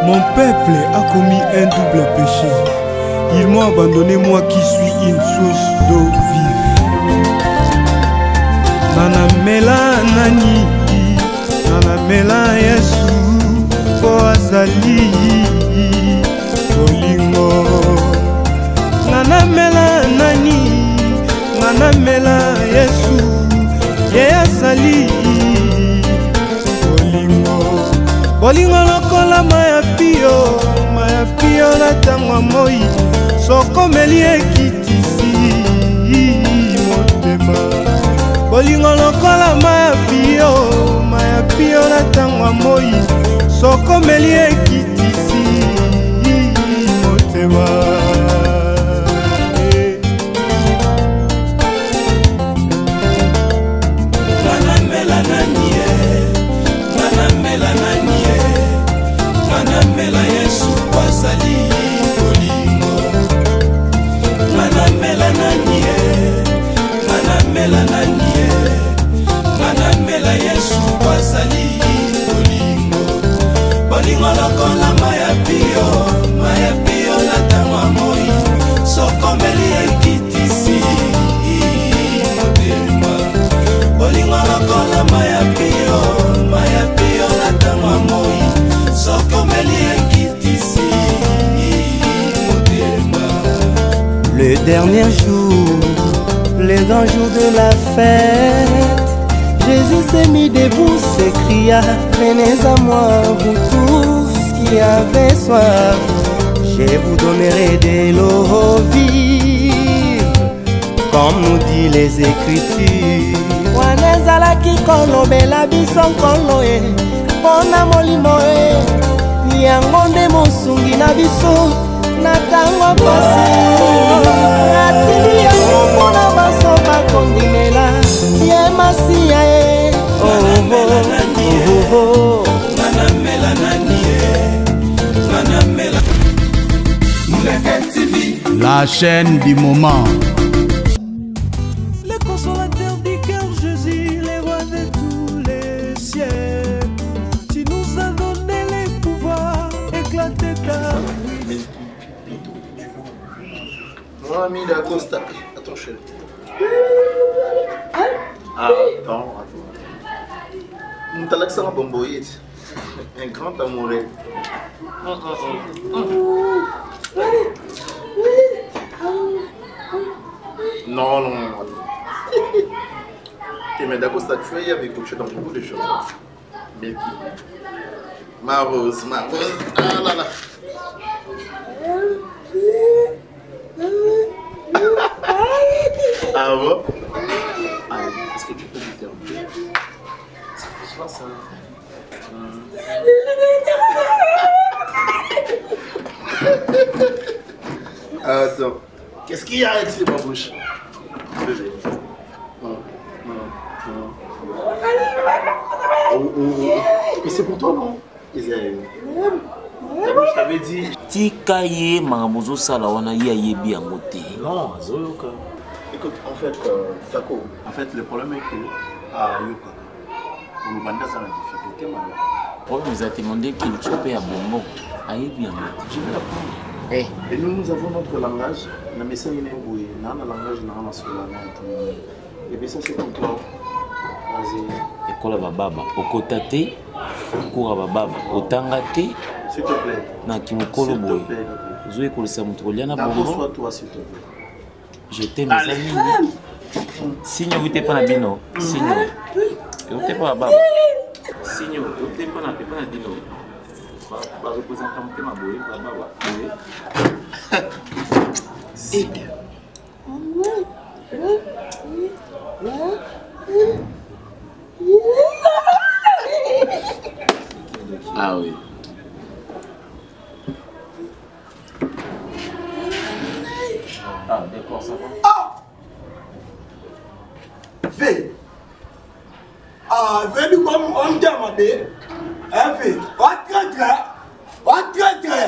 Mon peuple a commis un double péché. Ils m'ont abandonné, moi qui suis une source d'eau vive. Nanamela nani, nanamela Yesu, po azali bolingo. Nanamela nani, nanamela Yesu, ye azali bolingo. Bolingo lokola maya pio na tangwa moi, sokomeli ekitisi motema. Bolingo lokola maya pio na tangwa moi, sokomeli ekitisi motema. Nanamela Yesu kwazali bolingo. Nanamela nanie, nanamela nanie, nanamela Yesu kwazali bolingo. Bolingo lokola maya pio na tangwa moi, sokomeli ekitisi motema. Bolingo lokola maya pio na tangwa moi, le dernier jour, le grand jour de la fête, Jésus s'est mis debout, s'écria: venez à moi, vous tous qui avez soif, je vous donnerai de l'eau vive, comme nous dit les Écritures. Wanezalaki kolobela biso nkolo e, pona molimo e, yango nde mosungi na biso na tango pasi. Atili yango mpona baso bakondimela ye masiya e. Nanamela nanie, nanamela. La chaîne du moment. Le consolateur du cœur, Jésus, le roi de tous les siècles. Tu nous as donné les pouvoirs, éclater ta vie. Mon ami d'Acosta. Attends, chérie. Attends. T'as l'accent à Bomboïd. Un grand amoureux. Non. Mais d'Acosta, tu es avec coaché dans beaucoup de choses. Milky. Ma rose. Ah là là. Ah bon? Est-ce que tu peux lui faire un peu? C'est pas ça. Attends. Qu'est-ce qu'il y a avec ces babouches? Bébé. Mais c'est pour toi, non? Je t'avais dit. Tikaye Maramozo Salawana Yayebi Angote. Non, Zoyoka. Écoute, en fait, Tako, le problème est que à Yoka, on nous bande dans la difficulté, maintenant. On nous a demandé qu'il chope à Bongo. Ayebi Angote. Je vais l'apprendre. Et nous avons notre langage. La message est bouillée. Nous avons le langage, nous avons sur la langue. Et puis ça, c'est comme toi. Vas-y. Ekola bababa. Okotate. Okura bababa. Otangate. S'il te plaît. Na kimukolo boy. Zoé kolisa mutroliana bongo. D'abord, sois toi, s'il te plaît. Je t'aime, mes amis. Signe, vous n'êtes pas la bino. Signe. Vous n'êtes pas la baba. Signe, vous n'êtes pas la bino. Vous représentez ma boy. Signe. Ah oui. Ah, d'accord, ça va. Ah! Fais! Ah, fais du comme on t'aime, fais! Va traître!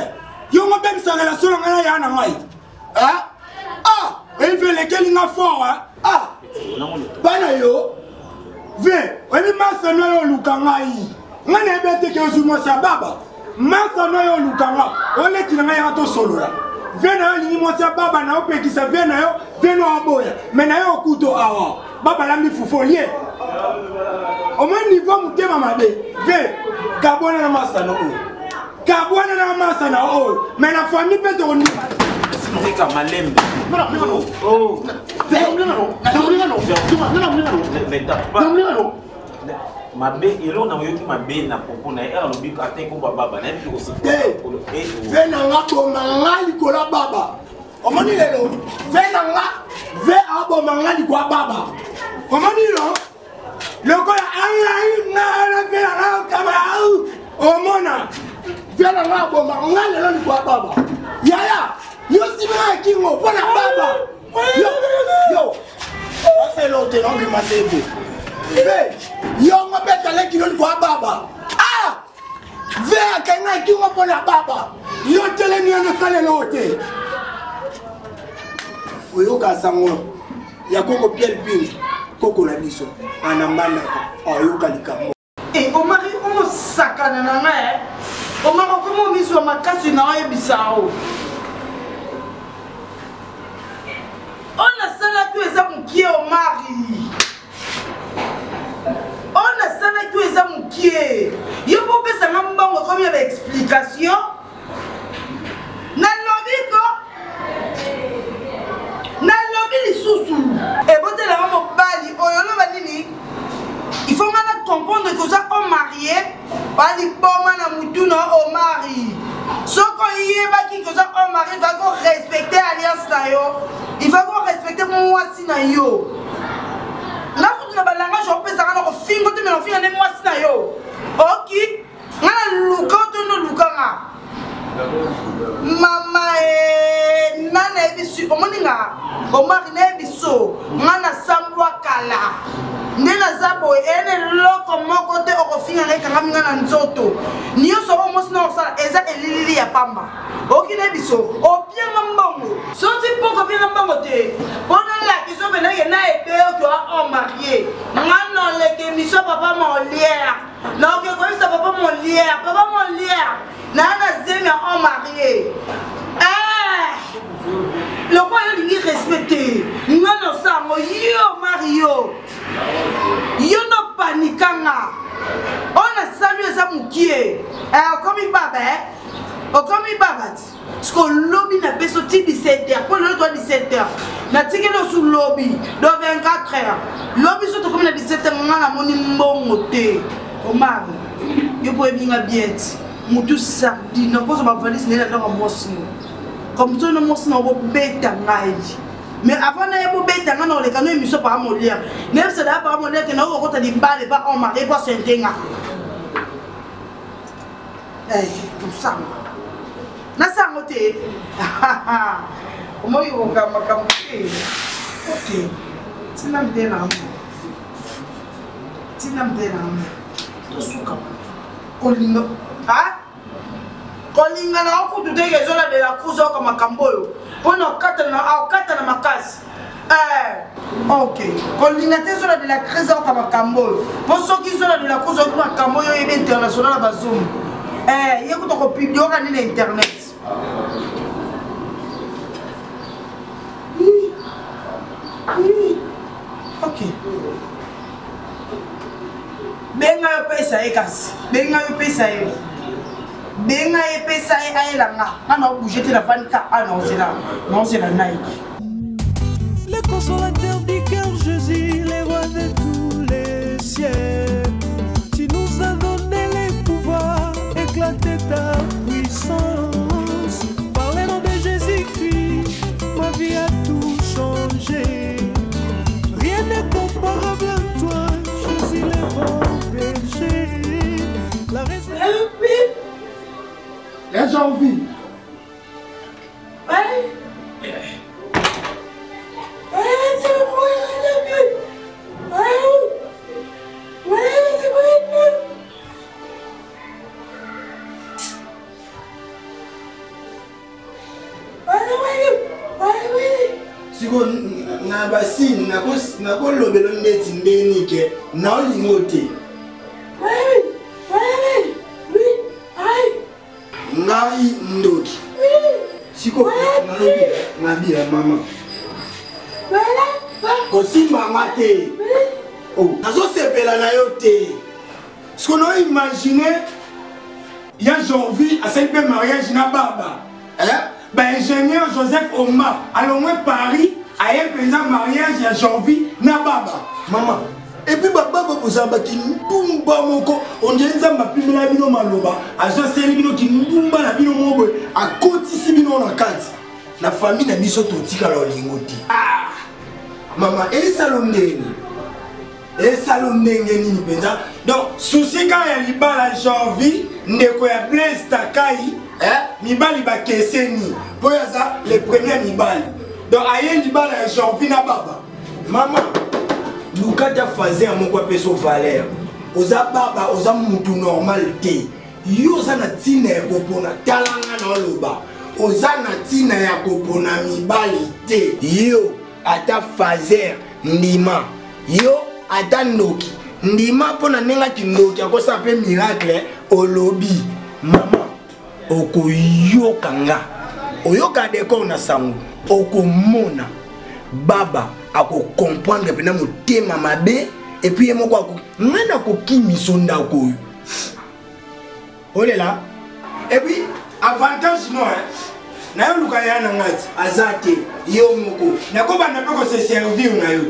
Yo m'a bien sa relation avec Yana Mai. Ah! Ah! Il fait lesquels il a fort, hein? Ah! Banayo! Fais! On est massé, nous, Lukangai. On est bête que je me sababa. masa no yo lukanga ole kinanga ya to solo la vena yo lingi mwasi baba na opekisa vena yo veno aboya mena yo kuto awa baba la mi fufolie au moins niveau mutema mabe ve kabona na masa no kabona na masa na o mais la famille peut te c'est comme malembe Oh, mabe elo na yoki mabe na popo na era lobi atenko baba na bi ko si vena ngapo mangali ko la baba omoni lelo vena nga ve abo mangali ko baba omoni lo loko ai na vena na kama omona vena ngabo mangali lo ko baba yaya yo sima kingo pona baba yo c'est l'autre non qui m'a dit yo ngobeta le kilo kwa baba ah ve kana kingo pona baba yo tele ni ana kale lote oyo ka sango ya koko Pierre Ping koko la biso anambana oyo kalikamo o mari o sakana na nga o mari ko mo miso makasi na oyo bisao on a sala tu eza mukie o mari on a sala tu eza mukie yo po pesa ngambango comme ya explication na lobiko na lobi lisusu e botela mo bali oyo lo banini il faut maintenant comprendre que ça on marié bali boma na mutuna o mari soko yeba ki que ça on mari va qu'on respecter alliance na yo il va qu'on respecter moi si na yo na kutu na balanga je pesa kana ko fingo te me no finga ne moi si na yo ok ngana luka to no luka nga mama nana ebisu omoninga o mari na ebiso ngana sambwa kala nena zabo ene loko moko te okofinga ngeka minga na nzoto niyo so mo sino sala eza elili ya pamba okine biso o bien mbongo so ti poko bien mbongo te bona la kiso bena ye na ebe o ko marié ngano leke miso papa molière na ko sa papa molière na zemi o marié le roi yo lingi respecté ngano sa mo yo Mario yo no panikanga on a salué ça mukie comme baba okomi baba ce que lobby na beso ti 17h pour le doit 17h na tikelo sous lobby do 24h lobby so to comme na 17h ngana moni mbongo te o mari yo po ebinga bieti mutu sardine ko so ba valise ne na ndanga mosi comme ça no mosi na bo beta ngai mais avant de beta ngana le kano émission par molière même ça da par molière que na ko ta di balle pas on mari pas sentenga tout ça na sango te omo yo kama te ok tina mdena to suka kolinga kolinga na okutu te kezola de la cruz kama kamboyo pona kata na makasi ok kolinga te zola de la cruz kama kamboyo po soki zola de la cruz kama kamboyo ebe international bazum yeko to ko publier ka ni internet ok benga yo pesa ekasi benga yo pesa e aelanga ngana bouger te la vanika non c'est la Nike. Le consolateur du cœur Jésus, les rois de tous les cieux, tu nous as donné les pouvoirs, éclater ta puissance. Par le nom de Jésus-Christ, ma vie a tout changé. Rien n'est comparable à toi, Jésus, le bon berger. La raison. J'ai envie. Siko na basini na ko lobelo ndeti ndeni ke na olingo te. ngai ndoki siko nalobi ya mama kosimba nga te nazosepela na yo te siko no imagine ya janvier asali mpe mariage na baba ingénieur Joseph Omar alongwe Paris aye mpenza mariage ya janvier na baba mama epuis baba bozala kindumba moko ondie nzambe apimela bino maloba azoseli bino kindumba na bino moko akotisi bino na kati na famille na biso totikala olingo te mama esalo ndenge nini mpenza donc susi kaka ya libala janvier ndeko ya Blaise Takai mibali bakeseni mpo yaza le premier mibali donc aye libala ya janvier na baba mama lukata faze ya moko apeso valeur oza baba oza mutu normal te yo oza na ntina ya kopona talanga na oloba oza na ntina ya kopona mibali te yo ata fazer ndima yo ata ndoki ndima mpona ndengaki ndoki akosala mpe miracle olobi mama okoyoka nga oyoka dekor na sango okomona baba akokomprendre pena motema mabe epuis ye moko ako nga nakokimiso ndako oyo olela epuis avantage no nayoluka ya na ngati aza te yo moko nakobanda mpe kose servir na yo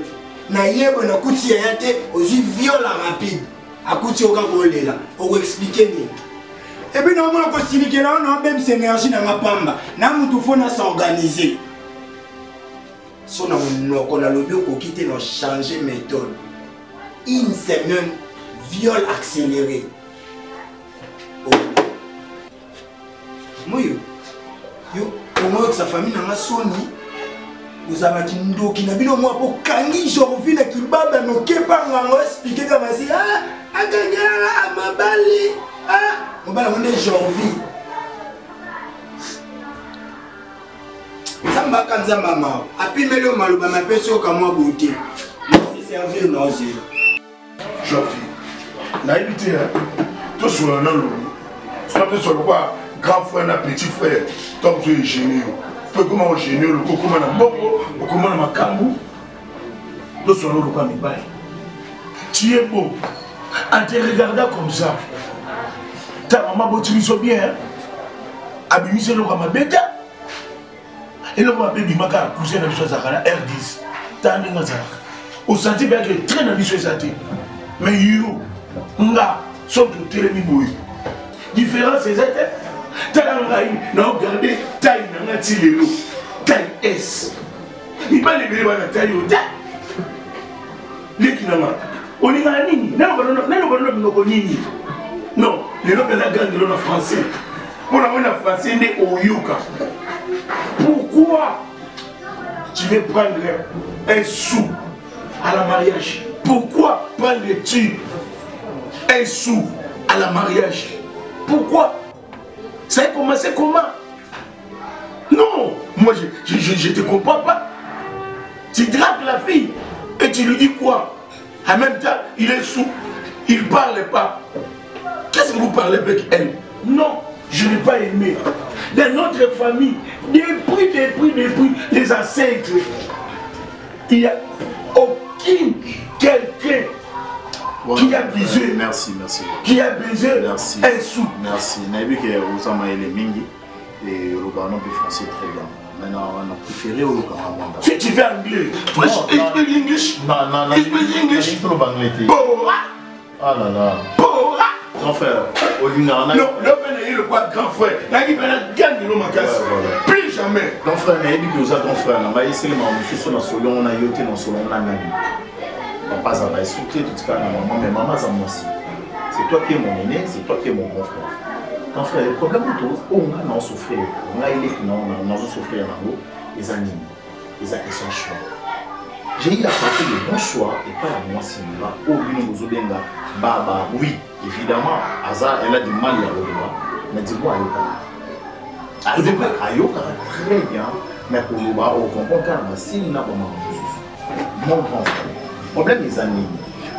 nayebo nakuti ya te ozwi viola rapide akuti oka kolela okoexplike nini epuis naomona kosilikela wana abemisa énergie na nga pamba na mutu fo na s'organiser so na monoko nalobi okoki te na changer méthode une semaine viol accéléré moyo yo omoyokisa famille nanga soni ozalaki ndoki na bino mwa po kangi janvier na kibaba nokepanganga explike kaka masi akangaka amabali mobala monde janvier nzambe akanzamba mao apimeli yo maloba mapesi yo kamwa bote servir na ozela janvier nayebi te tosola na lobi soa mpe solo kwa grand frère na petit frère to mozo egénie yo po ekoma ogénie yo loko okoma na mbongo okoma na makambo tosola na lokwa mibali tu es beau en te regardant comme ça ta maman boti biso bien abimisi eloko mabe te eloko mabe bimaka cousin na biso azalaka na R10 ta ndenge azalaka osanti mpe ake tre na biso eza te mais yo nga soki totelemi boye différence eza te tala ngai na ogarde taille na nga ti lelo taille S mibali ebele bana taille yo te leki nanga olingaka nini nalobanona binoko nini non lelo mpe nagangelo na français mpo na moi na français nde oyoka pourquoi tu veux prendre un sou à la mariage? Pourquoi prends-tu un sou à la mariage? Pourquoi? Ça a commencé comment? Non, moi je te comprends pas. Tu dragues la fille et tu lui dis quoi? En même temps, il est sous, il ne parle pas. Qu'est-ce que vous parlez avec elle? Non, je n'ai pas aimé. Dans notre famille, depuis les ancêtres, il y a aucun quelqu'un qui a besoin. Merci. Qui a besoin un sou. Merci. Naïbi que vous avez les mingi et le baron peut français très bien. Maintenant, on a préféré au Canada. Si tu veux anglais, tu speak English. Non, you speak English. Ah là là. Grand frère, non, le grand frère, plus jamais. Grand frère, grand frère, on va essayer de faire dans ce on a yoté dans ce on a nani. Papa, ça va insulter tout ce cas, maman, mais maman, ça m'aussi. C'est toi qui es mon aîné, c'est toi qui es mon grand frère. Grand frère, le problème est que on a souffert, on a aidé, on a souffert en haut, les animaux, les actions choix. J'ai eu à porter le bon choix et pas la moi cinéma. Oh, bien, Baba, oui, évidemment, Aza, elle a du mal à Yoruba. Mais dis-moi, Ayoka, très bien. Mais pour Yoruba, on comprend quand même si n'a pas mon grand frère. Le problème est amis.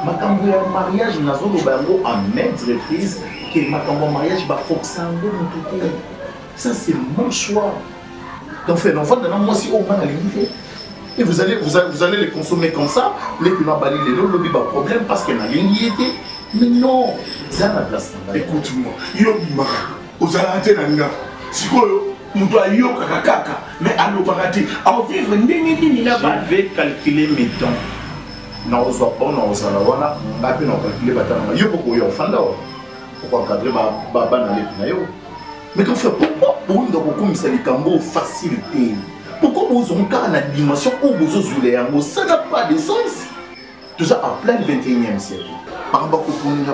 Ma mariage, n'a pas en maintes reprises que ma mariage va fonctionner. Ça, c'est mon choix. Donc, fait l'enfant de moi aussi, au moins, la limite. Et vous allez les consommer comme ça. Les qui n'ont pas les lots, le problème parce qu'il y a une ligne. Mais non, ça la place. Écoute-moi, yo mara, aux alentés nanga. Si quoi, nous doit yo kakaka, mais à l'eau baraté, à vivre n'importe là-bas. Je vais calculer mes temps. Non, on soit bon, on soit là, voilà. On va calculer mes temps. Yo pourquoi yo fan là? Pourquoi encadrer baba dans les pinayo? Mais quand fait pourquoi pour nous donc comme ça les cambo facilité? Pourquoi vous avez encore la dimension où vous avez ça n'a pas de sens. Tout ça en plein 21e siècle. Par rapport au point de vue de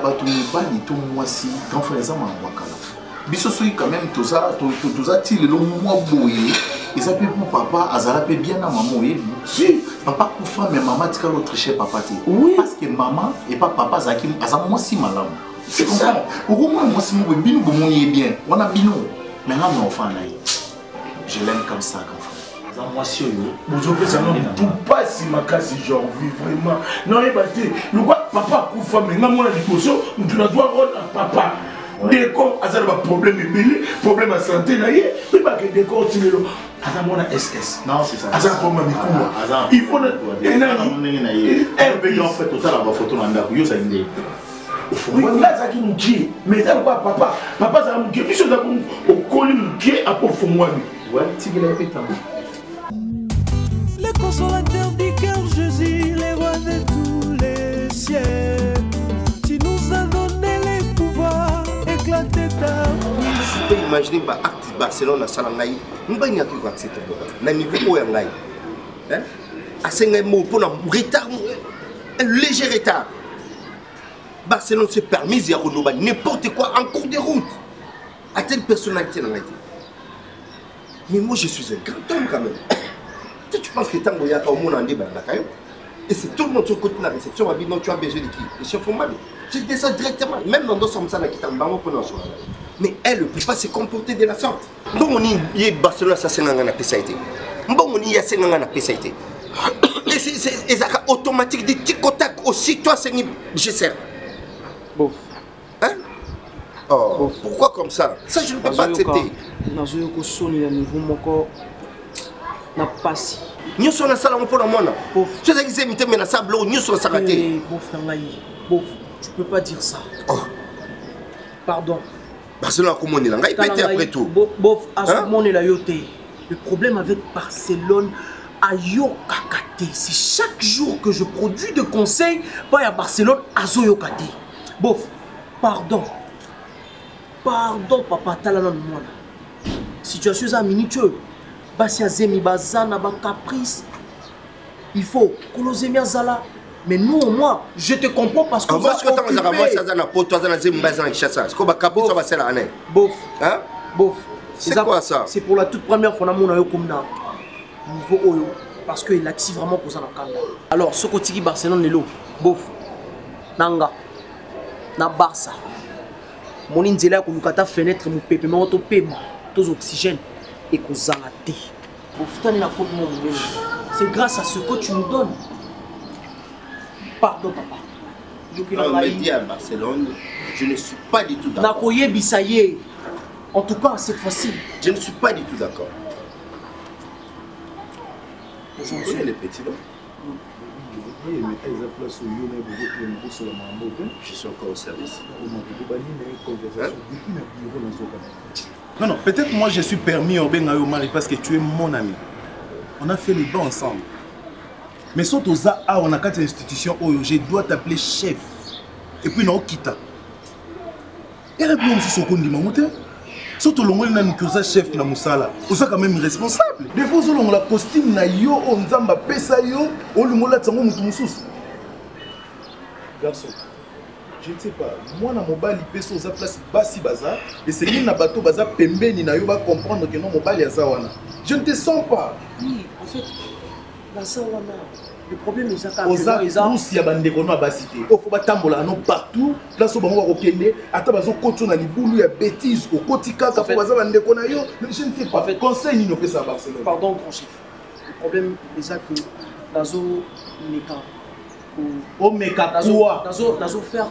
tout moi si quand frère ça m'a wakala. Biso quand même tout ça il le moi boyer et ça peut pour papa azala peut bien à maman si papa pour femme mais maman tika l'autre chez papa oui parce que maman et pas papa zaki azama moi si malam. C'est ça. Pourquoi moi si moi bino bomoni bien on a bino mais là mon enfant là je l'aime comme ça comme frère. Moi si vous avez ça non tout pas si ma casse genre vivre vraiment non et bah le quoi papa coup femme mais moi la liposo nous doit rendre papa décor azala ba problème belé problème à santé na yé et bah que décor tu le azala mona SS non c'est ça azala comme mikuma il faut en fait tout ça la photo na ndako yo ça inde oui là ça qui nous dit mais ça quoi papa ça nous dit biso da au colis nous dit à pour moi ouais tigela pétant. Le consolateur du cœur Jésus, les rois de tous les cieux. Tu nous as donné les pouvoirs, éclater ta puissance. Tu peux imaginer que l'acte de Barcelone à Salangaï, nous n'avons pas pu accepter. Nous n'avons pas pu accepter. Pour un retard, un léger retard. Barcelone se permet de faire n'importe quoi en cours de route. À telle personnalité dans la vie. Mais moi je suis un grand homme quand même. Tu penses que tant qu'il y a au monde en débat, et c'est tout le monde sur le côté de la réception, non, tu as besoin de qui? Le chef Omar. Je descends directement, même dans d'autres sommes qui t'en bas pour nous. Mais elle ne peut pas se comporter de la sorte. Bon, on y est Barcelone, ça c'est un PSAIT. Bon, on y est un PSAIT. Et c'est automatique de tic-tac aussi, toi, c'est une GCR. Bon. Hein? Oh, pourquoi comme ça? Ça, je ne peux pas accepter. Na pasi. Nous sommes dans la salle pour la mona. Tu sais qu'ils aiment mais la salle nous sommes s'arrêter. Tu peux pas dire ça. Oh. Pardon. Barcelone comment on est là? Il peut être après tout. Bof, à ce moment là yoté. Le problème avec Barcelone ayo kakate. C'est chaque jour que je produis de conseils pas à Barcelone azo yo kate. Bof, pardon. Pardon papa talana moi. Situation à minuteux. Basia zemi bazana ba caprice. Il faut kolozemi azala. Mais nous au moins, je te comprends parce que moi ce que tu as moi ça zana poto zana zemi bazana chassa. C'est quoi caprice ça va c'est la année. Bof. Hein? Bof. C'est quoi ça? C'est pour la toute première fois na mona yo comme na niveau oyo parce que il active vraiment pour ça na kanda. Alors ce côté Barcelone lelo. Bof. Nanga. Na Barça. Mon inzela ko lukata fenêtre mon pepe mais auto paiement. Tous oxygène. Et qu'on s'arrête. C'est grâce à ce que tu nous donnes. Pardon, papa. Je me dis à Barcelone, je ne suis pas du tout d'accord. En tout cas, cette fois-ci. Je ne suis pas du tout d'accord. Je suis encore au service. Non, non, peut-être moi je suis permis au Mari parce que tu es mon ami. On a fait les bancs ensemble. Mais surtout, on a 4 institutions où je dois t'appeler chef. Et puis, non, quitte. Et là, on se dit, surtout, on a chef na musala. On est quand même responsable. Des fois, on a la costume na yo, on a pesa yo, on a tango mutumusous. Garçon. Je ne sais pas, moi, dans mon bal, il peut place Bassi Baza, et c'est lui, dans bateau Baza, Pembeni, na yo va comprendre que non, mon bal, il y a Zawana. Je ne te sens pas. Oui, en fait, la Zawana, le problème est ça. Oza, il y a des gens à Bassité. Il faut pas tambola, non, partout. Place au Bango, au Kende, à Tabazo, Koto, na Liboulou, il y a bêtises, au Kotika, il faut Baza, je ne sais pas. En fait, conseil, il n'y a pas ça à Barcelone. Pardon, grand chef. Le problème est ça que Nazo n'est pas. Au Meka, quoi? Nazo faire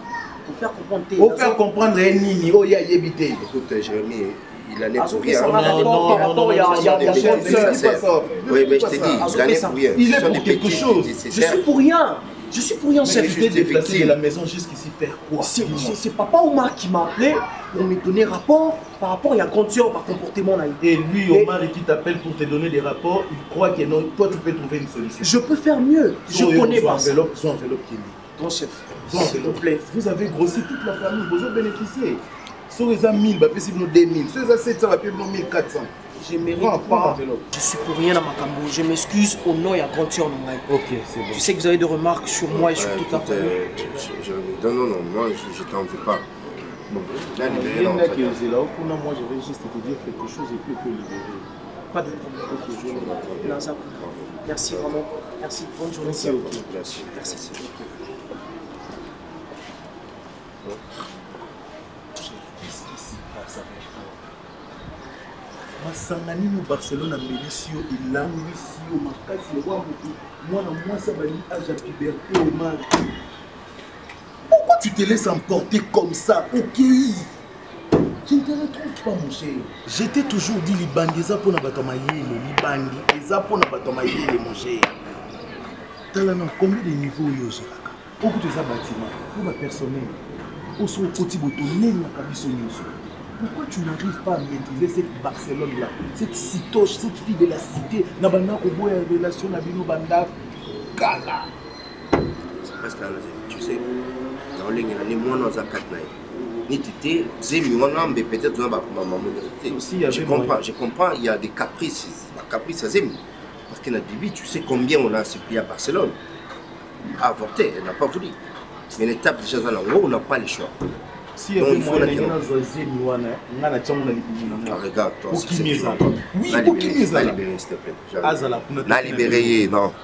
Pour faire comprendre. Pour faire comprendre Nini, oh, il y a évité. Écoute, Jérémy, il allait pour rien. Non, il y a oui, mais je t'ai dit, il allait pour rien. Il est pour quelque chose. Je suis pour rien. Je suis pour rien, chef. Tu t'es déplacé de la maison jusqu'ici faire quoi? C'est papa Omar qui m'a appelé pour me donner rapport par rapport à la grande sœur, par comportement là. Et lui, Omar, qui t'appelle pour te donner des rapports, il croit que non, toi tu peux trouver une solution. Je peux faire mieux. Je connais pas. Son enveloppe qui est Grand chef, s'il vous plaît. Vous avez grossi toute la famille, vous avez bénéficié. Si vous avez 1000, si vous avez 2000. Si vous avez 700, vous avez 1400. Je mérite pas. Je suis pour rien dans ma cambo. Je m'excuse au nom de la grande sœur. Ok, c'est bon. Je sais que vous avez des remarques sur moi et sur toute la famille. Non, moi je t'en veux pas. Bon, là, moi je vais juste te dire quelque chose et puis que libérer. Pas de problème. Merci vraiment. Merci. Bonne journée. Merci. masangani no Barcelone amélisi yo elangwisi yo makasi lewa motu mwana mwasi abali âge ya puberté Omar. Pourquoi tu te laisses emporter comme ça? Ok, je ne te retrouve pas mon cher. J'étais toujours dit libandi eza pona bato mayele, libandi eza pona bato mayele mon cher. Tala na combien de niveaux yo zaka oku teza bâtiment pour ba personnel oso koti boto nenga kabiso nyonso. Pourquoi tu n'arrives pas à maîtriser cette Barcelone-là, cette citoche, cette fille de la cité, n'a pas de relation avec nous, Banda Kala. C'est parce que tu sais, dans les mois, nous avons 4 ans. Peut-être je comprends, il y a des caprices. Parce que tu sais combien on a supplie à Barcelone. A avorté, elle n'a pas voulu. Mais l'étape déjà dans la on n'a pas le choix. Si il faut la regarde, toi, oui, s'il te plaît. Libéré, non.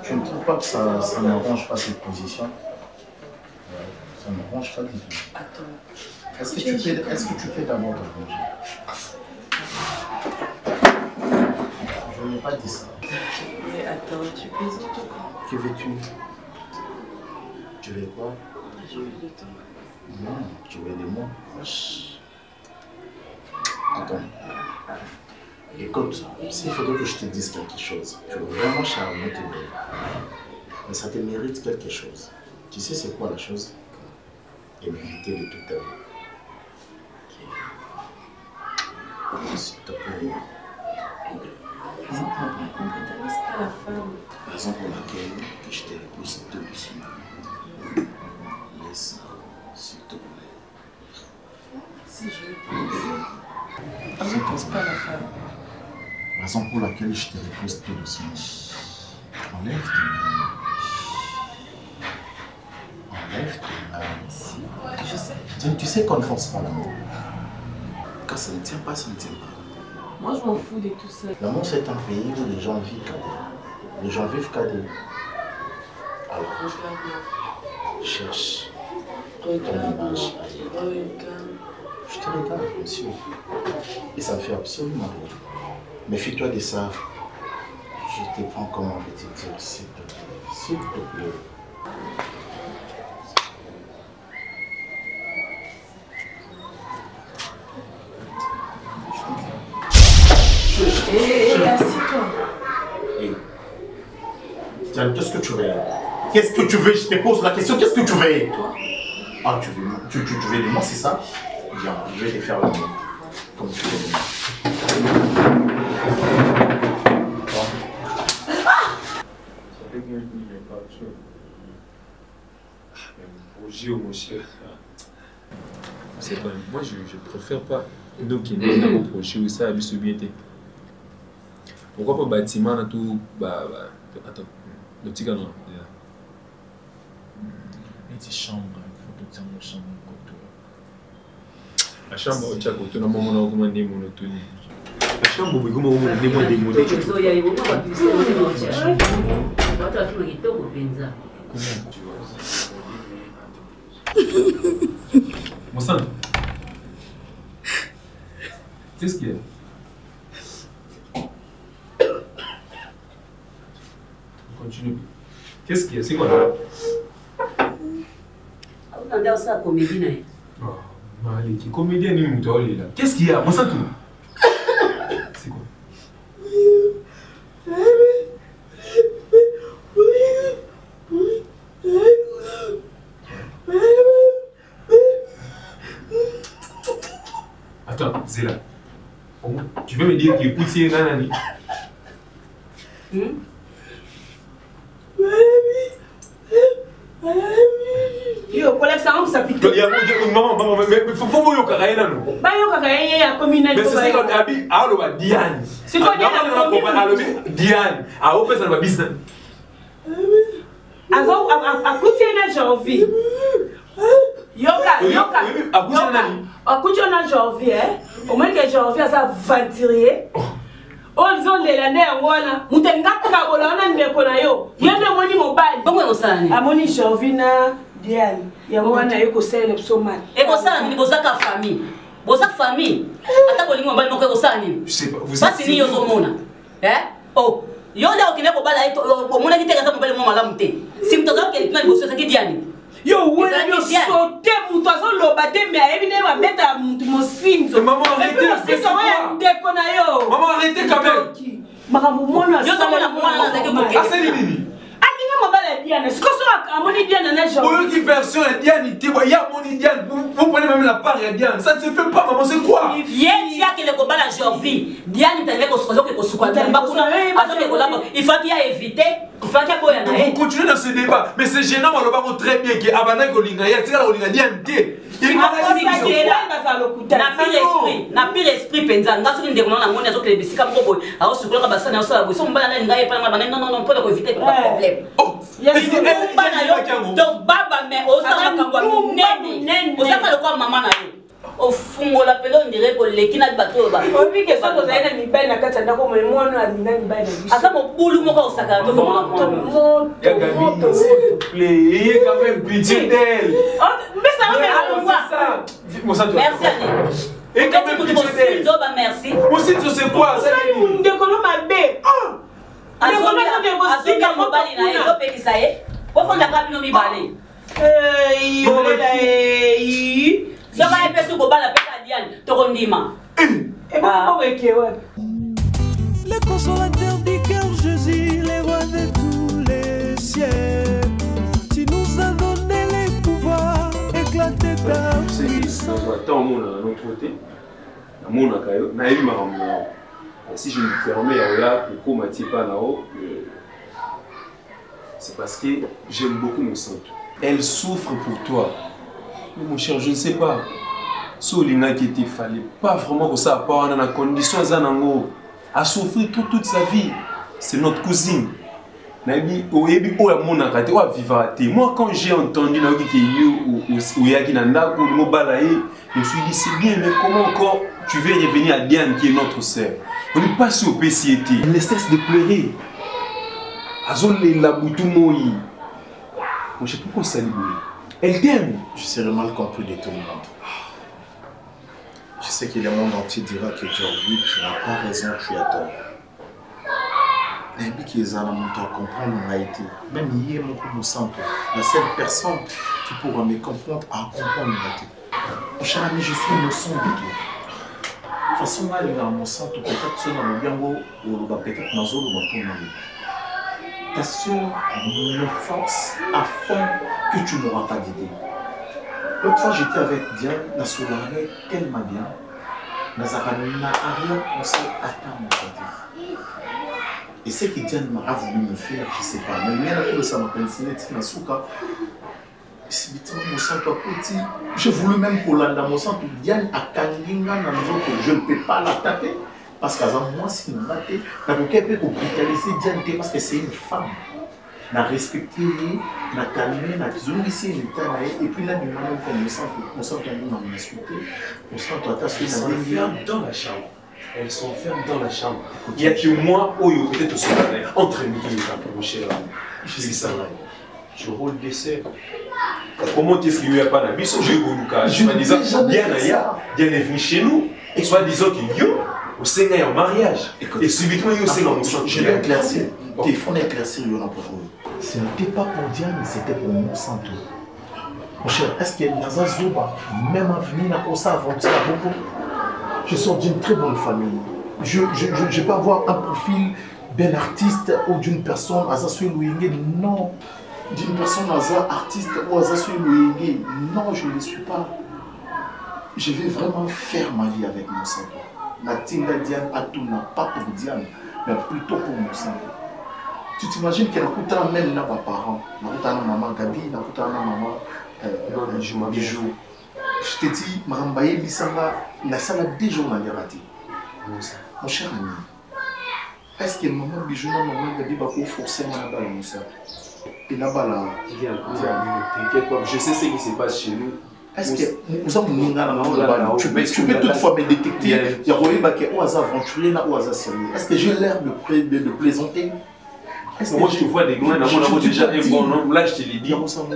Tu ne trouves pas que ça n'arrange pas cette position? Ça n'arrange pas du tout. Attends. Est-ce que tu fais d'abord ton congé? Je n'ai pas dit ça. Mais attends, tu plaisantes encore. Que veux-tu? Tu veux quoi? Je veux de toi. Non, tu veux de moi. Attends. Écoute, s'il faudrait que je te dise quelque chose, tu es vraiment charmant, tu es belle. Mais ça te mérite quelque chose. Tu sais c'est quoi la chose? Et m'inviter de toute ta vie. S'il te plaît. Raison pour laquelle je te repousse tout doucement. Laisse, s'il te plaît. Si je veux pas, on ne pose pas la femme. Raison pour laquelle je te repousse tout doucement. Enlève tes mains. Enlève tes mains ici. Je sais. Tu sais qu'on ne force pas l'amour. Quand ça ne tient pas, ça ne tient pas. Moi, je m'en fous de tout ça. L'amour, c'est un pays où les gens vivent cadets. Les gens vivent cadets. Alors, cherche ton image ailleurs. Je te regarde, monsieur. Et ça me fait absolument rien. Méfie-toi de ça. Je te prends comme un petit tir, s'il te plaît. S'il te plaît. Assis-toi. Tiens, qu'est-ce que tu veux? Qu'est-ce que tu veux? Je te pose la question, qu'est-ce que tu veux? Toi? Ah, tu veux de moi, c'est ça? Viens, je vais te faire l'amour. Comme tu veux de moi. Mon cher. C'est pas, moi je préfère pas. Donc il y a un projet où ça a vu ce bien. Pourquoi pas bâtiment là tout attends, le petit canon. Une petite chambre, il faut que tu aies une chambre côté. La chambre au Tchako, tu n'as pas mon commandé monotonie. La chambre où comment on est moins démodé. Mon sang. Qu'est-ce qu'il y a? Continue. Qu'est-ce qu'il y a? C'est quoi là? On a ça comédie naïe. Maliki, comédien ni mutoli là. Qu'est-ce qu'il y a? Moi ça tout. C'est quoi? Attends, Zéla. Tu veux me dire qu'il écoute ces nanani? Yo, collègue, ça ça pique. Il y a maman, mais faut vous yo karaye là non. Ba yo karaye ya communal. Mais c'est quand abi alo ba Diane. C'est quoi Diane? Diane. A open ça ba business. Avant à côté na janvier. Yoka. Akuti na janvier, au moins que janvier ça venturier. On zone de l'année ngwana, mutenga kabola na ndeko na yo. Yende moni mobile. Bongo osani. Amoni janvier na Diane. Ya ngwana yeko sele psomani. Eko sani bozaka famille. Bozaka famille. Ata bolingo mobile moko eko sani. Je sais pas, vous êtes ni yozo mona. Oh, yo nda okine ko bala ito mona kiteka sa mobile mo malamu te. Si mtoza ke tuna liboso sa ki Diane. Yo wena yo sote mutu azoloba te mais ayebine babeta mutu mosinzo. Maman arrêtez. Ndeko na yo. Maman arrêtez quand même. Makambo mona yo sala mona azaki ko. Aseli nini? Alinga mobile Diane. Siko so amoni Diane na jo. Pour qui version est Diane il y a mon Diane. Vous prenez même la part de Diane. Ça ne se fait pas maman, c'est quoi? Yéti a que le combat la Jorvi. Diane t'avait ko sozo ke ko sukwata. Il faut qu'il y a évité. Il faut qu'il y a vous continuez dans ce débat, mais c'est gênant, on le voit très bien que Abana Golinga, il y a Diane. Il n'a plus l'esprit pendant. N'a pas de monde à que les biscuits comme Bobo. Alors, ce que la basse n'a pas de son balade, il n'y a pas de non, pas de éviter, pas de problème. Donc, Baba, mais au sein de quoi maman a eu. Au fond, la pelon dirait pour les qui n'a pas de bateau. Oui, que ça, vous avez mis belle à Katana comme le monde a mis belle. À ça, mon boulot, mon corps, ça a été il y a quand même pitié d'elle. Mais ça va faire merci Annie. Et quand tu me dis merci. Aussi, tu sais quoi? Ça nous décollons ma baie. Le consolateur du cœur Jésus, les rois de tous les cieux. Tu nous as donné les pouvoirs, éclater ta puissance. Attends, mon à notre côté. Mon si je me permets pourquoi Mathieu pas là-haut, c'est parce que j'aime beaucoup mon sang. Elle souffre pour toi. Mais mon cher, je ne sais pas. Solina qui était fallait pas vraiment que ça part dans la condition zanango a souffert toute sa vie. C'est notre cousine. Moi quand j'ai entendu je me suis dit c'est bien, mais comment encore tu veux revenir à Diane qui est notre sœur? On n'est pas sur PCT. Elle ne cesse de pleurer. Je sais pas pourquoi ça lui. Elle t'aime. Je serais mal compris de tout le monde. Je sais que le monde entier dira que Jorvi, tu n'as pas raison, tu as tort. Mais qui est à comprendre en réalité. Même hier, mon sang, la seule personne qui pourra me comprendre à comprendre en réalité. Mon cher ami, je suis innocent de tout. De toute façon, là, il y a mon sang, tout peut-être sur le bien ou peut-être dans le ta soeur me force à fond que tu n'auras pas d'idée. L'autre fois, j'étais avec Diane, la soirée tellement bien. Nazara n'a rien pensé à ta mon. Et ce que Diane m'a voulu me faire, je ne sais pas. Mais il y a un peu ça m'a pensé, c'est souka. Je voulais même qu'on l'a dans mon sang. Diane a kanginga dans nos autres. Je ne peux pas la taper. Parce qu'à moi, si nous battons, nous devons brutaliser Diane parce que c'est une femme. Nous respecter, nous calmer, nous ici et puis là, nous sommes dans la chambre. Elles s'enferment dans la chambre. Il y a que moi, peut-être au secondaire, entre mon cher ami. Je dis ça là. Je roule des serres. Comment est-ce qu'il n'y a pas d'habitude? Je me disais, Diane est venue chez nous, soit disant qu'il y a au Sénat en mariage. Et subitement, il y a au Sénat en mariage. Je vais éclaircir. Il faut éclaircir le pour vous. Ce n'était pas pour Diane, c'était pour Monsanto. Mon cher, est-ce que Naza Zoba, même à venir à ça aventure à beaucoup, je sors d'une très bonne famille. Je peux avoir un profil d'un artiste ou d'une personne à Zasui Louingue. Non. D'une personne à artiste ou à Zasui Louingue. Non, je ne le suis pas. Je vais vraiment faire ma vie avec Monsanto. Natinga Diane Atuna, pas pour Diane, mais plutôt pour Monsanto. Tu t'imagines qu'elle a même là, mes parents. Elle a maman Gabi, elle a maman Bijou. Je te dis, Marambaye Bissanga, il a ça déjà on a raté. Mon cher ami, est-ce que maman Bijou, maman Gabi va forcer ma balle, mon cher? Et là-bas, là, t'inquiète pas, je sais ce qui se passe chez nous. Est-ce que nous avons tu peux toutefois me détecter, il y a un hasard aventurier ou un hasard sérieux. Est-ce que j'ai l'air de plaisanter? Moi, je te vois des loin, on déjà un bon nom. Là, je te l'ai dit. Et Monsanto,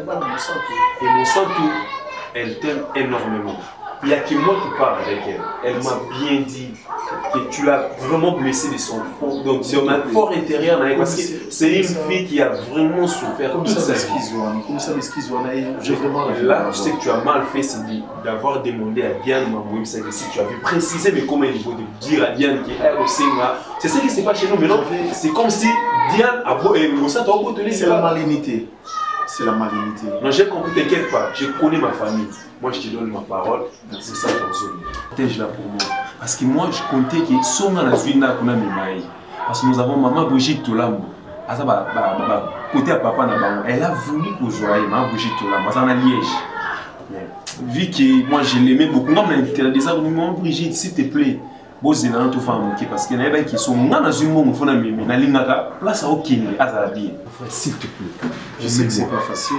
elle t'aime énormément. Il n'y a que moi qui parle avec elle. Elle m'a bien dit que tu l'as vraiment blessé de son fond. Donc, c'est un fort intérieur. Parce que c'est une fille qui a vraiment souffert toute sa vie. Comme ça, Là, je sais que tu as mal fait, c'est d'avoir demandé à Diane, si tu avais précisé, mais comment il faut dire à Diane qu'elle aussi, c'est ce qui se passe chez nous. Maintenant, c'est comme si Diane a beau. C'est la malignité. C'est la malignité. Non, j'ai compris, t'inquiète pas, je connais ma famille. Moi, je te donne ma parole, c'est ça ton zone. Protège-la pour moi. Parce que moi, je comptais que son a Zuina qu'on a mis. Parce que nous avons maman Brigitte Tolambo. Côté à papa, elle a voulu que je sois maman Brigitte Tolambo. Ça en a Liège. Vu que moi, je l'aimais beaucoup, moi, je m'invite à des amis, maman Brigitte, s'il te plaît. Parce qu'il y a des qui sont dans une monde où là, ça ok, s'il te plaît. Je sais que c'est pas facile.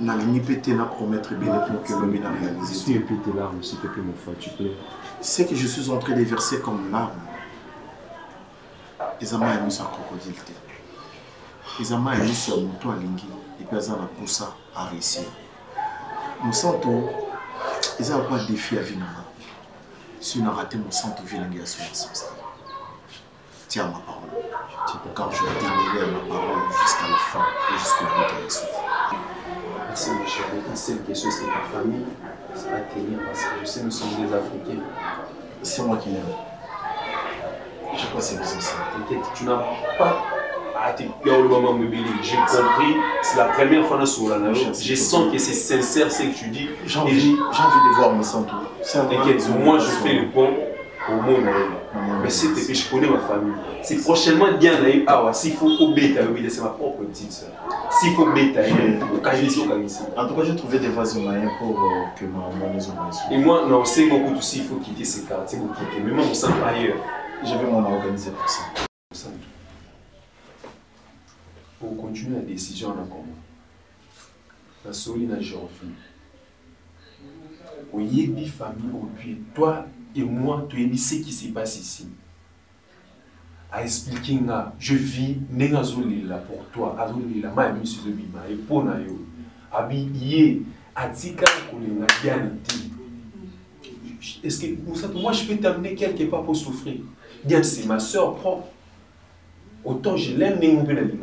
Na ligne pété na promettre bien pour que l'homme n'a réalisé. Si un peu tes larmes, s'il te plaît, mon frère, tu plais. Ce que je suis en train de verser comme larmes, les amants ont mis sur crocodile. Les amants ont mis sur mon toit lingi et puis ils ont poussé ça à réussir. Monsanto, ils ont pas de défi à vivre. Si on a raté Monsanto, Vilangi à son sens. Tiens ma parole. Car je démêlerai ma parole jusqu'à la fin et jusqu'au bout de mes souffles. Merci mes chers, la seule question c'est ta famille, ça va tenir parce que je sais que nous sommes des Africains. C'est moi qui l'aime. Je crois que c'est besoin ça. T'inquiète, tu n'as pas à te faire le moment me bénir. J'ai compris, c'est la première fois sur la nage. Je sens que c'est sincère ce que tu dis. J'ai envie de voir Monsanto. T'inquiète, moi je fais le pont au monde. Mais s'il te plaît, je connais ma famille. Si prochainement bien là, s'il faut au bêta, c'est ma propre petite soeur. S'il faut bêta, en tout cas, j'ai trouvé des vases moyens pour que ma maison soit. Et moi, non, c'est beaucoup aussi, il faut quitter ces quartiers, il faut quitter. Mais moi, on sent ailleurs. Je vais m'en organiser pour ça. Pour continuer la décision en commun, la solide n'a jamais fini. Au yébi famille, au pied, toi et moi, tu es ce qui se passe ici. À expliquer, je vis, là pour toi, azolila, ma ami sur le bima, et pour nayo, habillé, atika, qu'on a bien dit. Est-ce que pour ça, moi je peux t'amener quelque part pour souffrir? Bien, c'est ma soeur propre. Autant je l'aime, mais on peut la dire.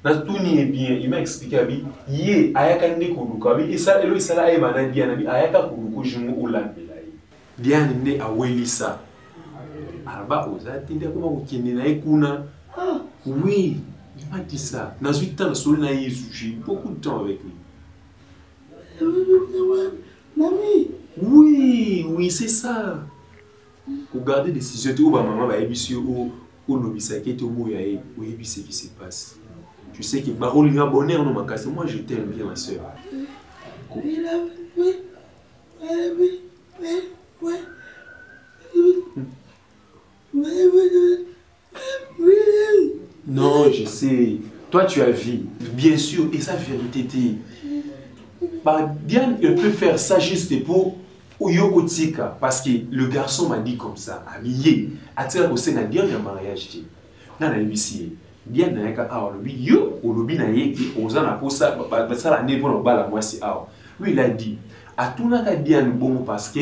Na tout n'est bien, il m'a expliqué abi, yé ayaka ne kuluka abi, et ça elo isala ay bana bien abi, ayaka kuluko jumu ulambela. Bien ne awelisa. Arba ozati ndio kama ukini na ikuna. Oui, il m'a dit ça. Dans 8 ans sur na Jésus, j'ai beaucoup de temps avec lui. Mamie. Oui, c'est ça. Pour garder des décisions, tu vois maman va ébisser au lobisa qui est au bout et oui, ce qui se passe. Tu sais que Barolinga bonheur non ma moi je t'aime bien ma soeur. Non, je sais. Toi tu as vu, bien sûr, et sa vérité Diane, elle peut faire ça juste pour Oyokotika, parce que le garçon m'a dit comme ça, habillé, à tirer au Sénat, Diane a un mariage. Nana huissier. Bien n'a pas lobby yo au lobby na yeki ozana pour ça ça la né pour bala moi c'est lui il a dit à tout n'a qu'à bien bon parce que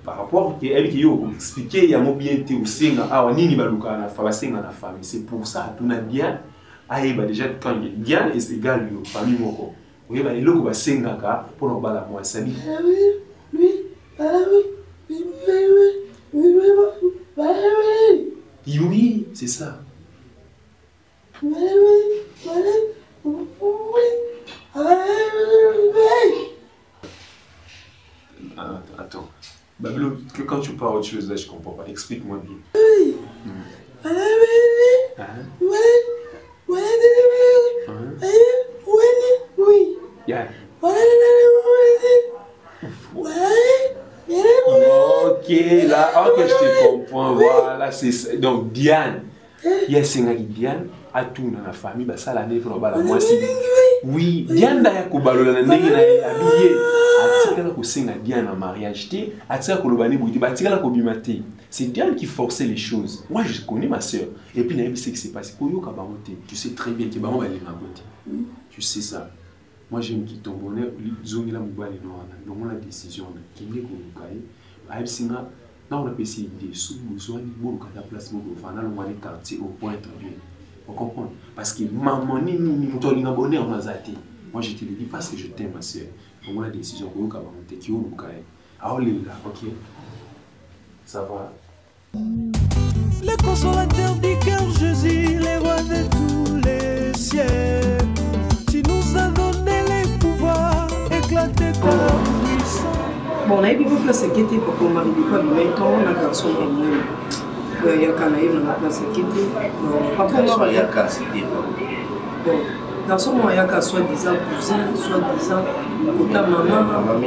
par rapport à elle qui a expliqué, il y a bien été au Sénat, à Nini Balouka, la famille. C'est pour ça que Diane, déjà quand il y a Diane, est égal à famille. Oui, il y a le coup Sénat pour nous battre moi. Ça dit. Oui, c'est ça. Attends. Babylone, que quand tu parles autre chose là, je comprends pas. Explique-moi bien. Yeah. Ok, là, ok, je te comprends. Voilà, c'est ça. Donc, Diane, il y a Diane, à tout dans la famille, ça la nef, moi aussi. Oui, Diane n'a pas habillé. Diane en mariage, c'est Diane qui forçait les choses. Moi, je connais ma soeur. Et puis, il y a ce qui s'est passé. Tu sais très bien que tu sais ça. Moi, j'aime qui ton bonheur, zone la mobile non, on a décision qui n'est qu'au Singa, là on a essayé de sous besoin de beaucoup de place pour faire dans le quartier au point de vue. Vous comprenez? Parce que maman ni mon bonheur on a zaté. Moi, je te le dis parce que je t'aime ma soeur. On a décision pour que monter qui au Bukaï. Alors là, ok, ça va. Le consolateur du cœur Jésus, les rois de tous les cieux. Tu nous as donné les pouvoirs, éclater ta puissance. Bon, on a eu beaucoup de place qui était pour qu'on m'arrive pas le même temps, on a garçon il y a qu'un aïe dans la place qui était. Pas pour moi, il y a qu'un bon, garçon, il y a qu'un soi-disant cousin, soi-disant côté maman. Maman,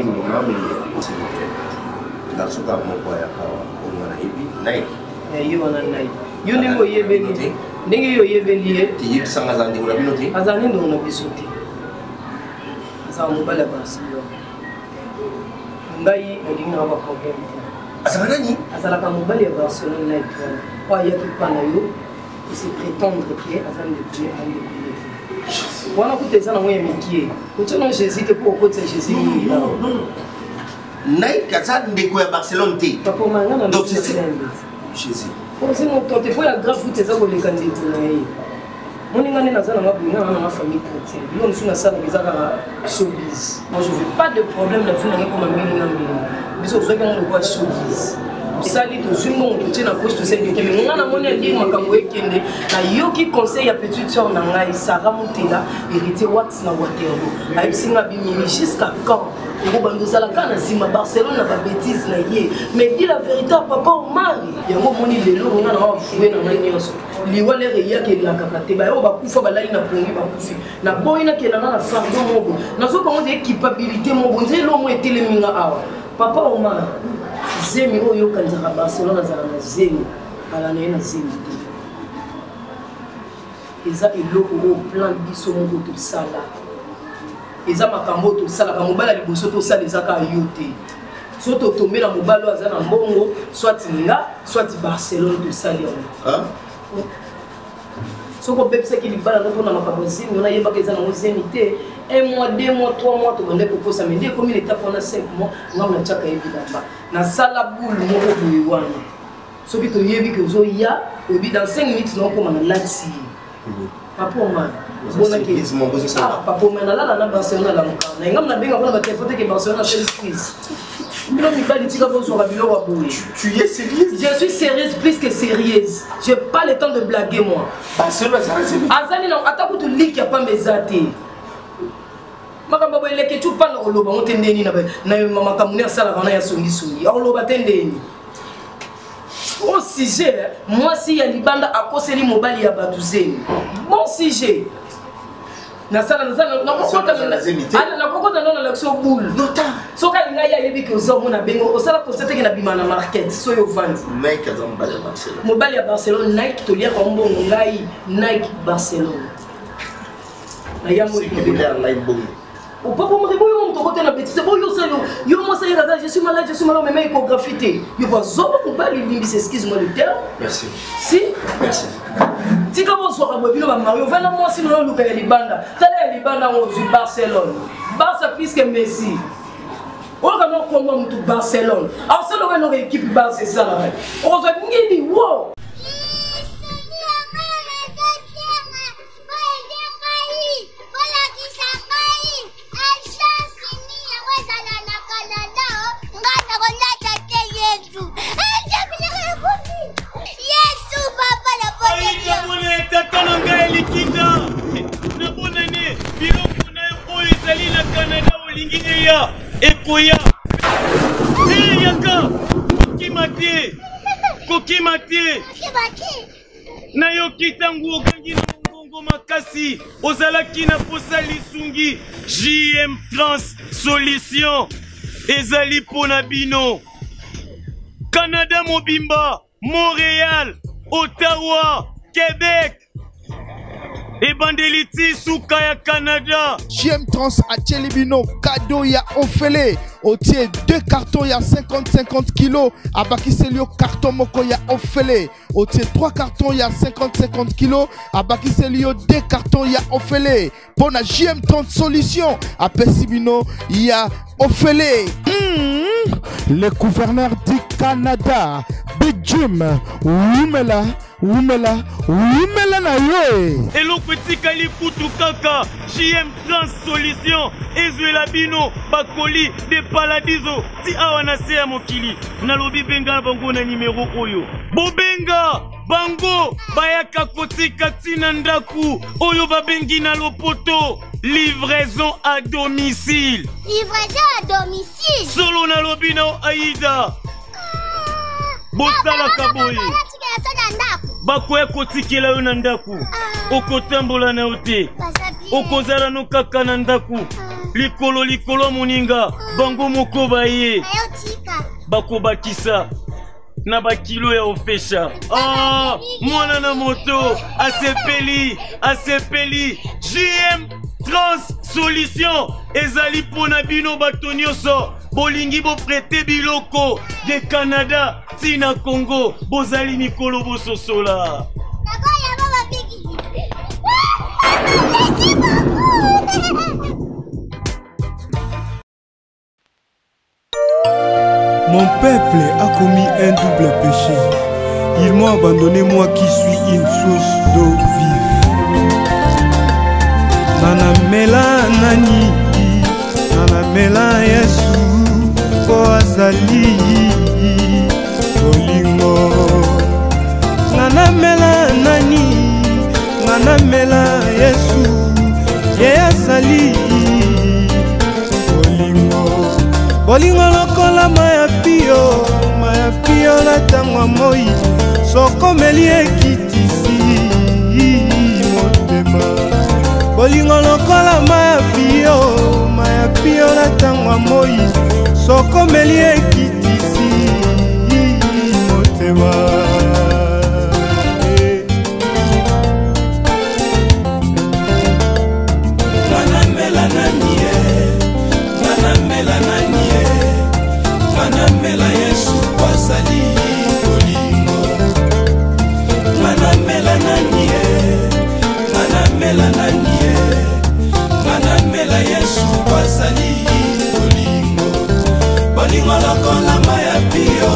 garçon, quand on voit, on a eu naïf. Yo, on a naïf. Yo, n'est pas y béni. N'est pas y béni. Tu y es sans azandi, on a bien azandi, on a bien sauté. Ça, on va la passer. Ngai olinga ba problème asala nani asala ka mobali ya Barcelone na étoile kwa ya kipana yo se prétendre que asala de Dieu en de wana kuteza na moya mikie kutona Jésus te pour côté Jésus non nai kaza ndeko ya Barcelone te papa manga na donc c'est Jésus pour c'est mon tote pour la grave kuteza ko le candidat na ye moninga ne nazana mabunga na ma famille chrétienne yo nsuna sana bizaka showbiz moi je veux pas de problème na vie na comme mimi na mimi biso zo quand on voit showbiz ça dit to zungo to tena poste to c'est que mais ngana moni ndi makambo ekende na yo qui conseil ya petite sœur na ngai Sarah Mutela héritier Watts na Waterloo ay singa bimimi jusqu'à quand on va nous aller quand Zima Barcelone na ba bêtise na yé mais dis la vérité à papa au mari yango moni lelo ngana wa jouer na ngai nyonso liwa le reya ke la kakate ba yo ba kufa ba lali na pongi ba kufi na boyina ke na na fardo mobo na zo ko ngode équipabilité mobo nzelo mo eteleminga awa papa au mari zemi oyo kanzaka Barcelone azala na zemi ala na ye na zemi te eza eloko oyo plan biso moko tosala eza makambo tosalaka mobali ya liboso tosala ezaka yo te so totombe na mobali oyo aza na mbongo soit nga soit Barcelone tosali yango soko bebisaki libala no mpona makambo zemi ona yebaka eza nango zemi te 1 mois 2 mois 3 mois tobande kokosa me nde komi l'étape wana 5 mois ngambo na tiaka yebilamba nasala boule moko boye wana soki toyebi ke ozoya oyebi dans 5 minutes naokoma na lati papa omana papa omana alala na Barcelone ala mokana na ngambo nabenga mpona batelefone teke Barcelone asali squeeze bino mibali tika bozwaka biloko ya boye tu es sérieuse? Je suis sérieuse plus que sérieuse. J'ai pas le temps de blaguer moi. Azali na ata kutu lik ya pamba ezate makambo boye leke tu pana oloba ngotendeni na mama kamune asala kana ya songi songi oloba tendeni mon sujet moi si ya libanda akoseli mobali ya batuzeni mon sujet na sala na kokota na l'action boule soka linga ya yebi ke ozo na bengo osala constate ke na bimana market so yo vandi Nike azam bali ya Barcelone mobali ya Barcelone Nike to lia ko mbongo ngai Nike Barcelone na ya mo au papa me rebo yo mo côté na bêtise bon yo salo yo mo sala je suis malade mais échographie te yo ba zo mobali limbi excuse-moi le terme merci si merci tika bonsoir abo bino ba Mario vela moi si no luka ya libanda tala ya libanda ngo du Barcelone Barça plus que Messi o kana Congo mutu Barcelone. Alors ça l'aurait notre équipe base c'est ça là. On se dit wow. Ekoya yaka koki matie na yo kitangu okangi na mbongo makasi ozalaki na posa lisungi JM Trans Solution ezali pona bino Canada mobimba Montréal Ottawa Québec et Bandeliti Souka ya Canada. JM Trans à Tchelibino, cadeau ya Ofele. Au tiers 2 cartons ya 50 kilos. À Bakiselio carton moko ya Ofele. Au tiers 3 cartons ya 50 kilos. À Bakiselio 2 cartons ya Ofele. Pour la JM Trans Solution à Pessibino ya Ofele. Le gouverneur du Canada, Big Jim, Wumela na yo. Hello petit Kali Kutu Kaka, JM Trans Solution, Ezuela Bino, Bakoli, de Paladizo, ti awana se ya mokili. Nalobi benga bango na numéro oyo. Bobenga, bango, bayaka kotika tina ndaku, oyo babengi na lopoto. Livraison à domicile. Livraison à domicile. Solo nalobi na Aïda. Bosala kaboye. Bakoya kotikela yo na ndaku. Okotambola na ote. Okozala no kaka na ndaku. Likolo moninga. Bango moko baye. Bakobakisa. Na bakilo ya ofesha. Mwana na moto. Asepeli. JM Trans Solution. Ezali pona bino batonyoso. Bolingi bo prêter biloko de Canada, Tina Congo, bozali Nikolo Bososola. Mon peuple a commis un double péché. Ils m'ont abandonné, moi qui suis une source d'eau vive. Nanamela nani, nanamela Yesu. Azali Olingo Nanamela nani Nanamela Yesu Ye azali Olingo lokola maya pio na tangwa moi Soko meli ekitisi motema Olingo lokola maya pio na tangwa moi Soko meli ekitisi motema Nanamela Yesu kwasali Olingo Nanamela Yesu kwasali Bolingo lokola maya pio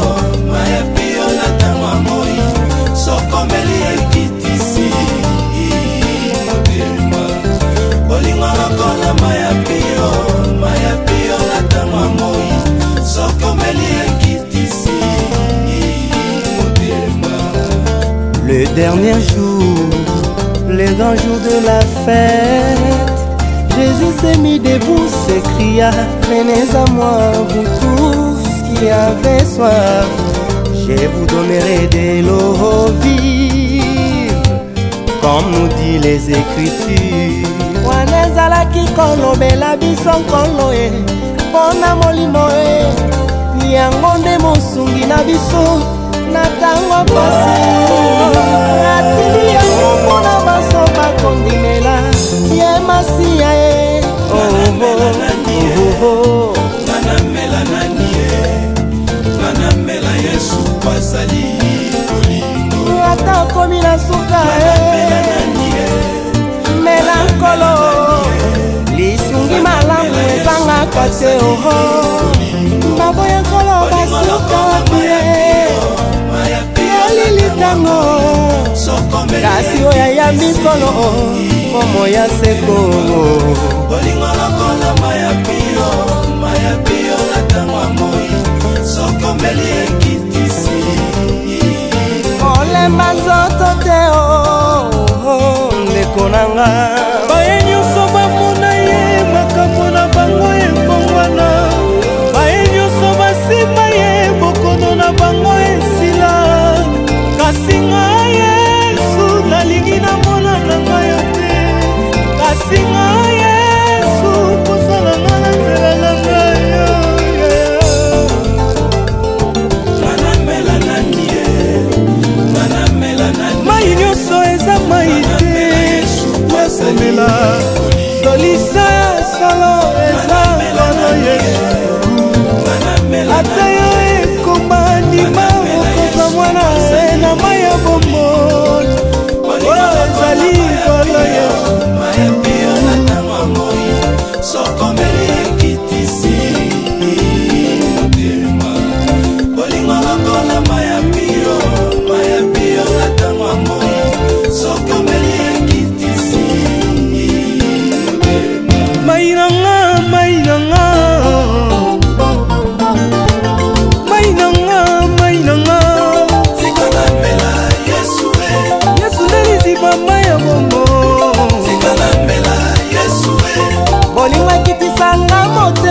na tangwa moi Soko meli ekitisi motema Bolingo lokola maya pio na tangwa moi Soko meli ekitisi motema. Le dernier jour, le grand jour de la fête, Jésus s'est mis debout, s'écria, venez à moi, vous tous qui avez soif, je vous donnerai de l'eau vive, comme nous dit les Écritures. Wanezalaki kolobela biso nkolo e, pona molimo e, yango nde mosungi na biso, na tango pasi, atili yango mpona baso bakondimela, ye masiya e. Nanamela Yesu kwasali Olingo Ata komi na suka mela nkolo lisungi malamu ezanga kate oho baboya kolo basuka pie olilitango kasi oyo ayambi kolo momo ya seko bolingo lokola mayapio mayapio na ntango ya moi sokomeli ekitisi olemba nzoto te ndeko na nga baye nyonso bamona ye makambo na bango ekongwana baye nyonso basima ye bokono na bango esila kasi nga Yesu nalingi namona na ngai yo te kasi nga Yesu kosala nga na nzela na ngai mai nyonso eza mai te yakomela solisa ya solo eza nkolo Yesu ata yo ekoma ndima okoza mwana na mai ya bomoi oyo ezali nkolo Yesu sokomeli ekitisi bolingo lokola mayapio mayapio na ntango ya moi sokomeli ekitisi mainanga mainanga mainanga mainanga tikana mbela Yesu Yesu neliziba mai ya bomo tikana mbela Yesu bolingo ekitisanga moto